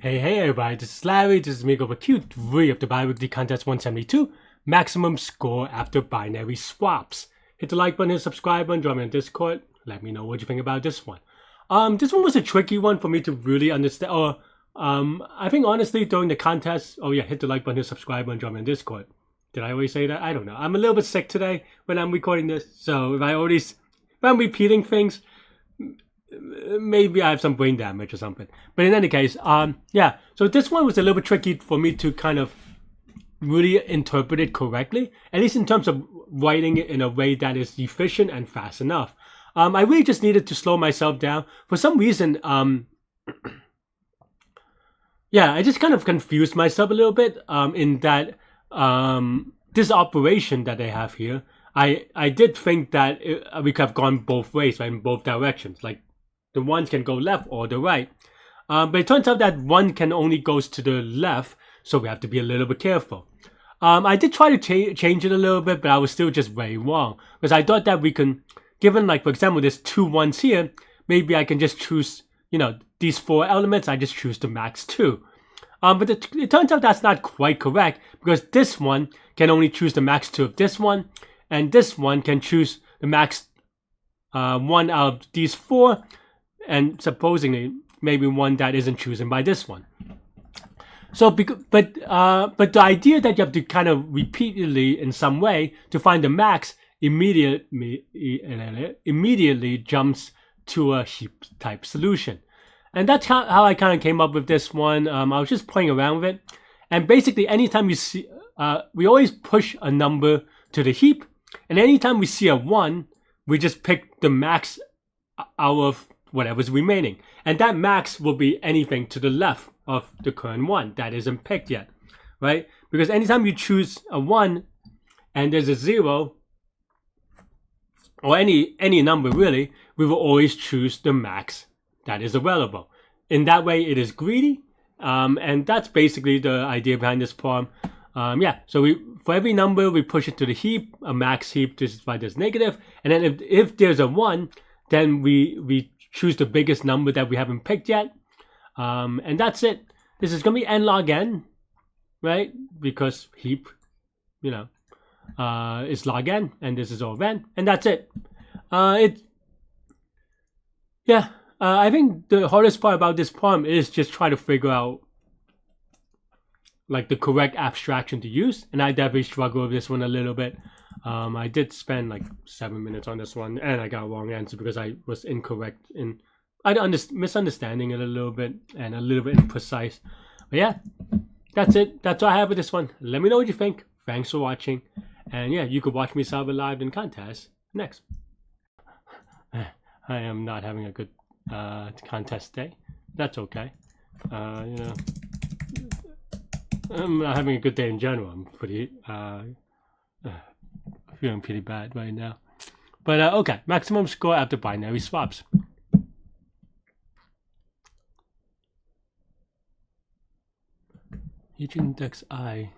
Hey everybody, this is Larry, this is me over Q3 of the Bi-Weekly Contest 172, maximum score after binary swaps. Hit the like button, hit the subscribe button, join me on Discord, let me know what you think about this one. This one was a tricky one for me to really understand, I think honestly during the contest, hit the like button, hit the subscribe button, join me on Discord. Did I always say that? I don't know. I'm a little bit sick today when I'm recording this, so if I'm repeating things, maybe I have some brain damage or something. But in any case, so this one was a little bit tricky for me to kind of really interpret it correctly, at least in terms of writing it in a way that is efficient and fast enough. I really just needed to slow myself down. For some reason, I just kind of confused myself a little bit in that this operation that they have here, I did think that we could have gone both ways, right, in both directions. Like, the ones can go left or the right. But it turns out that one can only goes to the left, so we have to be a little bit careful. I did try to change it a little bit, but I was still just very wrong. Because I thought that we can, given, like, for example, there's 2 ones here, maybe I can just choose, these 4 elements, I just choose the max 2. But it turns out that's not quite correct, because this one can only choose the max 2 of this one, and this one can choose the max 1 out of these 4, and supposedly maybe one that isn't chosen by this one. So, but the idea that you have to kind of repeatedly in some way to find the max immediately jumps to a heap type solution, and that's how I kind of came up with this one. I was just playing around with it, and basically anytime you see, we always push a number to the heap, and anytime we see a 1, we just pick the max out of whatever's remaining, and that max will be anything to the left of the current 1 that isn't picked yet, right? Because anytime you choose a 1 and there's a 0 or any number really, we will always choose the max that is available. In that way, it is greedy, and that's basically the idea behind this problem. So for every number we push it to the heap, a max heap justified this negative, and then if there's a 1, then we choose the biggest number that we haven't picked yet, and that's it. This is going to be n log n, right? Because heap, is log n, and this is all n, and that's it. I think the hardest part about this problem is just try to figure out like the correct abstraction to use, and I definitely struggle with this one a little bit. I did spend like 7 minutes on this one, and I got a wrong answer because I was incorrect in misunderstanding it a little bit and a little bit imprecise. But yeah, that's it. That's all I have with this one. Let me know what you think. Thanks for watching, and yeah, you could watch me solve it live in contest next. I am not having a good contest day. That's okay. I'm not having a good day in general. I'm pretty feeling pretty bad right now. But okay, maximum score after binary swaps. Each index I.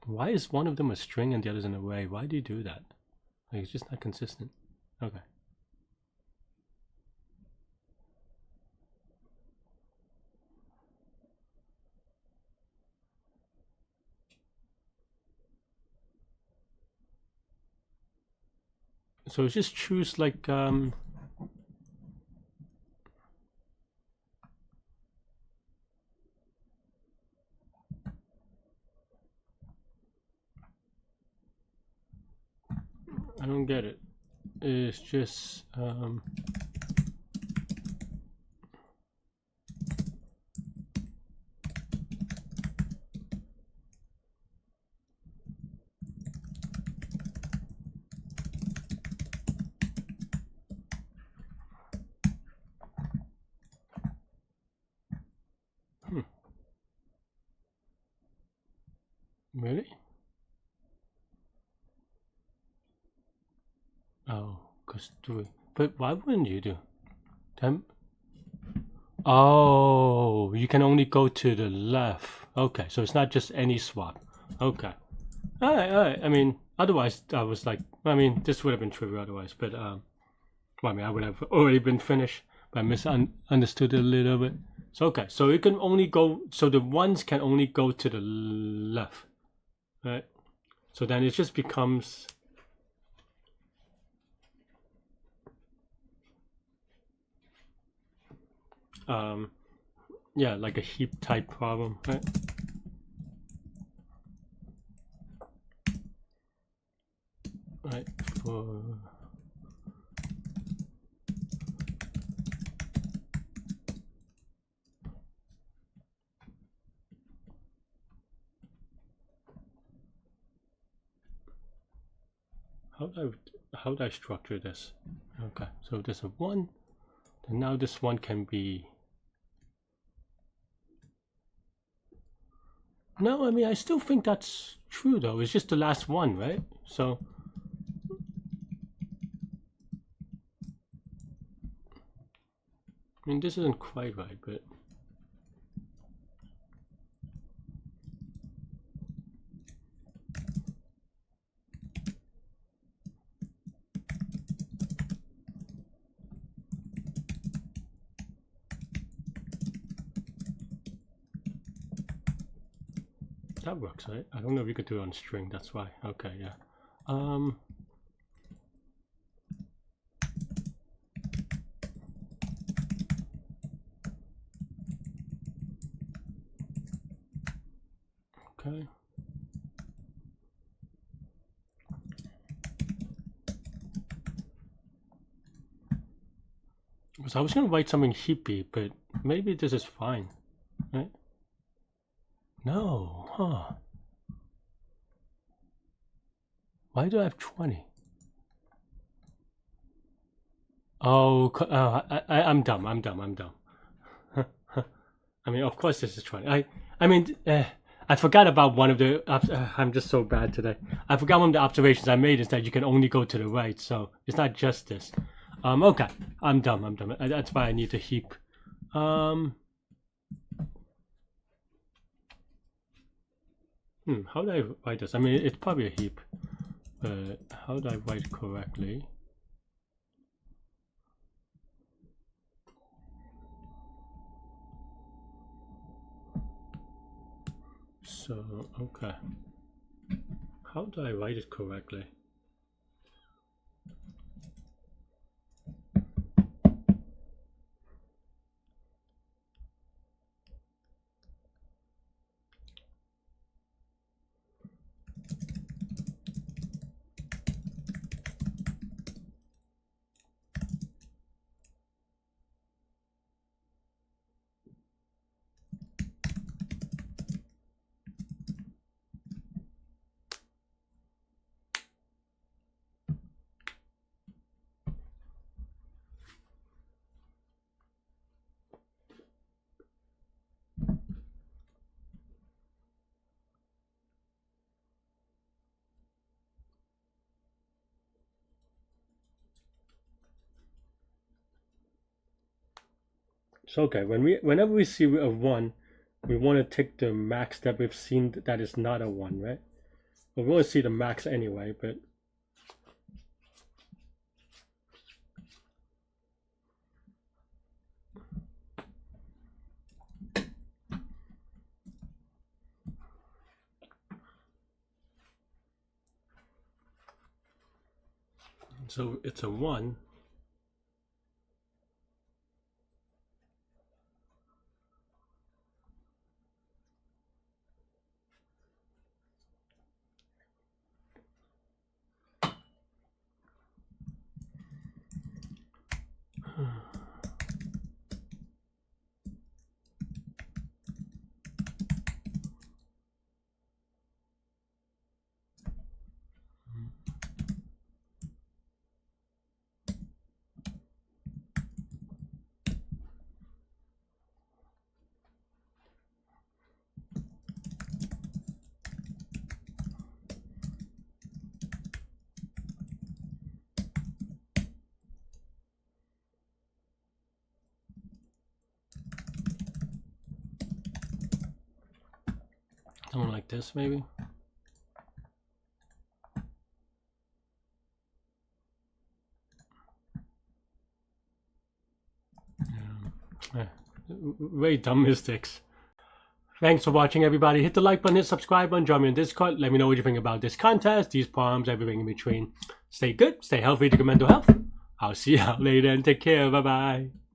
Why is one of them a string and the other's an array? Why do you do that? Like, it's just not consistent. Okay. So just choose like I don't get it. It's just Really? Oh, cause 3. But why wouldn't you do? Them? Oh, you can only go to the left. Okay, so it's not just any swap. Okay. Alright. I mean, otherwise, I was like, I mean, this would have been trivial otherwise, but, well, I mean, I would have already been finished. But I misunderstood it a little bit. So okay, so it can only go, so the ones can only go to the left, right? So then it just becomes yeah, like a heap type problem, right? Right, for how do I structure this? Okay, so there's a 1, and now this one can be, no, I mean, I still think that's true though. It's just the last one, right? So I mean, this isn't quite right, but that works, right? I don't know if you could do it on string, that's why. Okay, yeah. Okay. So I was gonna write something heapy, but maybe this is fine, right? No, huh? Why do I have 20? Oh, I'm dumb. I'm dumb. I mean, of course this is 20. I mean, I forgot about one of the. I'm just so bad today. I forgot one of the observations I made is that you can only go to the right, so it's not just this. Okay, I'm dumb. That's why I need to heap. How do I write this? I mean, it's probably a heap, but how do I write it correctly? So, okay. How do I write it correctly? So okay, whenever we see a 1, we want to take the max that we've seen that is not a 1, right? Well, we want to see the max anyway, but so it's a 1. Something like this, maybe. Very dumb mistakes. Thanks for watching, everybody. Hit the like button, hit subscribe button, join me on Discord. Let me know what you think about this contest, these poems, everything in between. Stay good, stay healthy to good mental health. I'll see you out later and take care. Bye-bye.